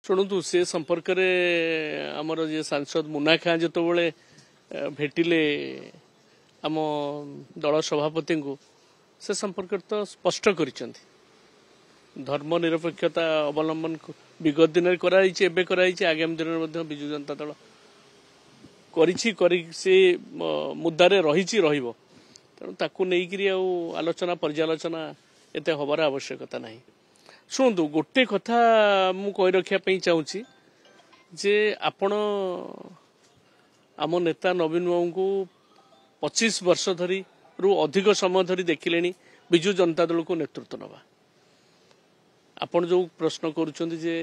शुणु से संपर्क आमर जे सांसद मुन्ना खां जो भेटिले आम दल सभापति को से संपर्क तो स्पष्ट कर धर्मनिरपेक्षता अवलंबन विगत दिन कराई आगामी दिन में विजु जनता दल से मुद्दारे रही तेणु ताकू नहीं आलोचना पर्यालोचना एत हबार आवश्यकता नहीं। शुणु गोटे कथा मु कही रखापी चाहूँगी जे आपण आम नेता नवीन बाबू को 25 वर्ष धरी रु अधिक समय धरी देखिले विजु जनता दल को नेतृत्व नवा आपण जो प्रश्न करुँच जे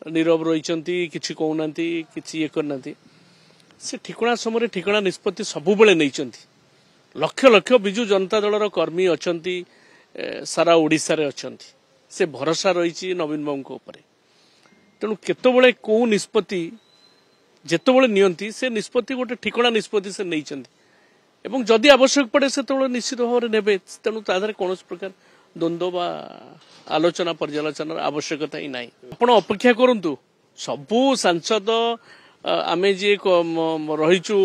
नीरव रही किसी कहना कि ये करना से ठिकणा समय ठिकणा निष्पत्ति सबुबले नहीं लक्ष लक्ष विजु जनता दल कर्मी अच्छा सारा ओडिशा रे अछंती से भरोसा रही नवीन बाबू उपरे तेणु केतबले को निष्पत्ति जेतबले नियंती से निष्पत्ति गोटे ठिकणा निष्पत्ति से नहीं एवं जदि आवश्यक पड़े से निश्चित भाव में नेबे तेणु तादर कौन प्रकार द्वंद्व बा आलोचना पर्यालोचना आवश्यकता ही नहीं। आपण अपेक्षा करंतु सबू सांसद आमे जे रहीचु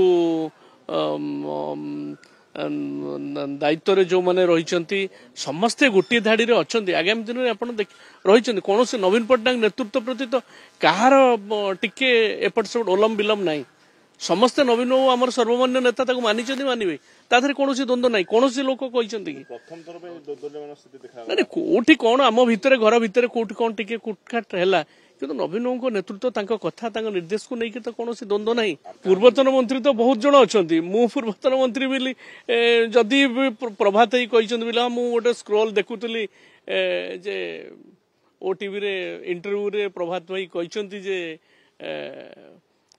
दायित्व जो मैंने रही समस्ते गोटे धाड़ी रे अच्छा आगामी दिन में आप रही कौन से नवीन पट्टनायक नेतृत्व प्रति तो कहार टिके एपट सेपट ओलम विलम ना समस्ते नवीन बाबू आम सर्वमान्य नेता मानी मानवे तादर कौन द्वंद्व ना कौन लोक कहते कि कौटी कौन आम भितर घर भितर कौटी कौन टिके कुटखाट है किंतु नवीन बाबू नेतृत्व कथा निर्देश को लेकिन तो कौन द्वंद्व ना। पूर्वतन मंत्री तो बहुत जन अच्छा मु पूर्वतन मंत्री बोली जदि प्रभात बोले मुझे गोटे स्क्रोल देखुली जे ओटीवी रे इंटरव्यू रे प्रभात भाई कहते जे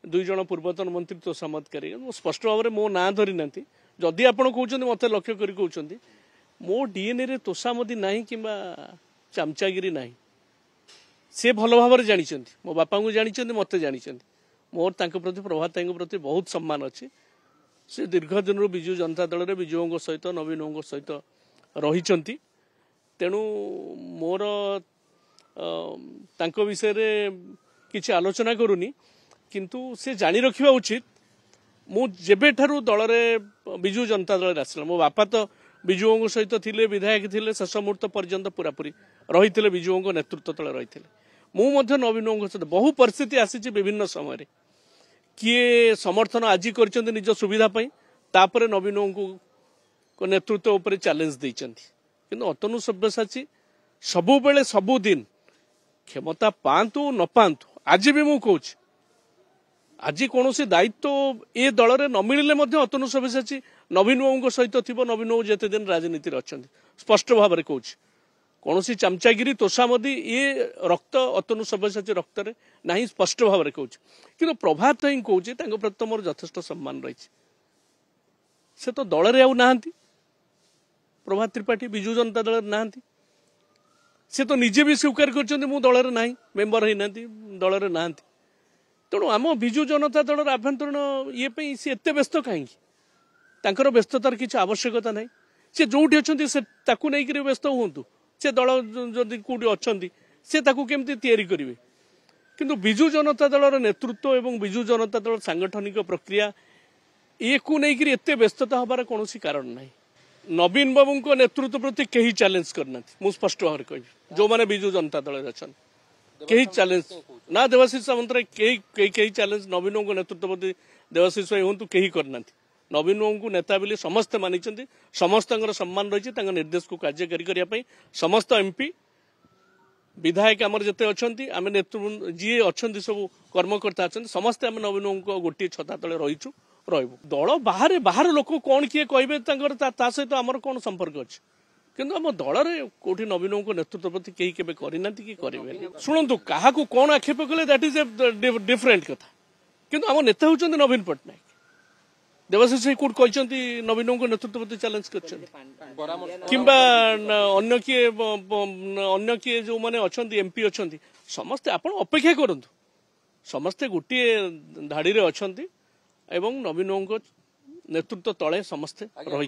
दुई जन पूर्वतन मंत्री तो चमत्कारी स्पष्ट भाव में मो ना धरी ना जदि आप मत लक्ष्य कर कहते मो डीएनए रे तोषामदी ना कि चामचागिरी ना से भल भाव में जानी मो बापा को जानी मत जानी मोर प्रति प्रभात प्रति बहुत सम्मान अच्छी से दीर्घ दिन विजु जनता दल में विजुओं सहित नवीन सहित रही तेणु मोर विषय किसी आलोचना करूनी किंतु से जानी रखा उचित मु जेबे ठारू दल में विजु जनता दल आसला मो बापा तो विजुओं सहित थिले विधायक थिले शेष मुहूर्त पर्यंत पूरापूरी रही विजुओं नेतृत्व तले रही मुझे नवीन सहित बहु परिस्थिति आसी विभिन्न समय किए समर्थन आज कर निज सुविधा तापर नवीन को नेतृत्व उपर चैलेंज देती अतनु सब्यसाची सबु बेले सबुदिन क्षमता पातु न पातु आज भी मु कहूँ आज कौन दायित्व ए दल में न मिले अतनु सब्यसाची नवीन बाबू सहित थी नवीन बाबू जिते दिन राजनीति अच्छा स्पष्ट भाव में कहूँ कौन चामचागिरी तोषामदी ये रक्त अतनु सब्यसाची रक्त में ना स्पष्ट भाव में कहूँ कि प्रभात ही कहूँ प्रति मोर यथेष्ट सम्मान रही से तो दल में आउ ना प्रभात त्रिपाठी विजु जनता दल ना से तो निजे भी स्वीकार कर दल में ना मेम्बर होना दल में ना तेणु आम विजु जनता दल आभ्यंतरण ये सी एत व्यस्त कहीं व्यस्ततार किसी आवश्यकता ना सी जो अच्छा नहीं व्यस्त हूँ से दल जदि कौटी अच्छा से केमती तैयारी करेंगे किंतु विजु जनता दल नेतृत्व और विजु जनता दल सांगठनिक प्रक्रिया ये को लेकर एत व्यस्तता हबार कौन कारण ना। नवीन बाबू को नेतृत्व प्रति कहीं चैलेंज करना मुझे स्पष्ट भाव में कह जो मैंने विजु जनता दल अच्छा कहीं चैलेंज ना देवाशीष सामंतराय कहीं चैलेंज नवीन बाबू नेतृत्व प्रति देवाशीष भाई हूँ कहीं करना नवीन बाबू को नेता बोली समस्ते मानी समस्त सम्मान रही निर्देश को कार्यकारी करने समस्त एमपी विधायक आमर जिते अच्छा आम नेतृत्व जी अच्छा सब कर्मकर्ता अच्छा समस्ते आम नवीन बाबू को गोटे छता तले रहीचु रही दल बाहर बाहर लोक कौन किए कहे सहित आमर कौन संपर्क अच्छे किंतु आम दल में कौटी नवीन बाबू को नेतृत्व प्रति कहीं केबे करना कि करेंगे शुणु क्या कौन आक्षेप कले दैट इज ए डिफरेंट कथा किंतु आम नेता होती नवीन पट्टनायक देवाशीष कोर्ट कहते नवीन बाबू नेतृत्व प्रति चैलेंज किंबा अन्य किए जो मैंने अच्छा एमपी अच्छा समस्ते आप अपेक्षा करूँ समस्ते गोटे धाड़ी में अच्छा एवं नवीन बाबू नेतृत्व तले समस्ते रही।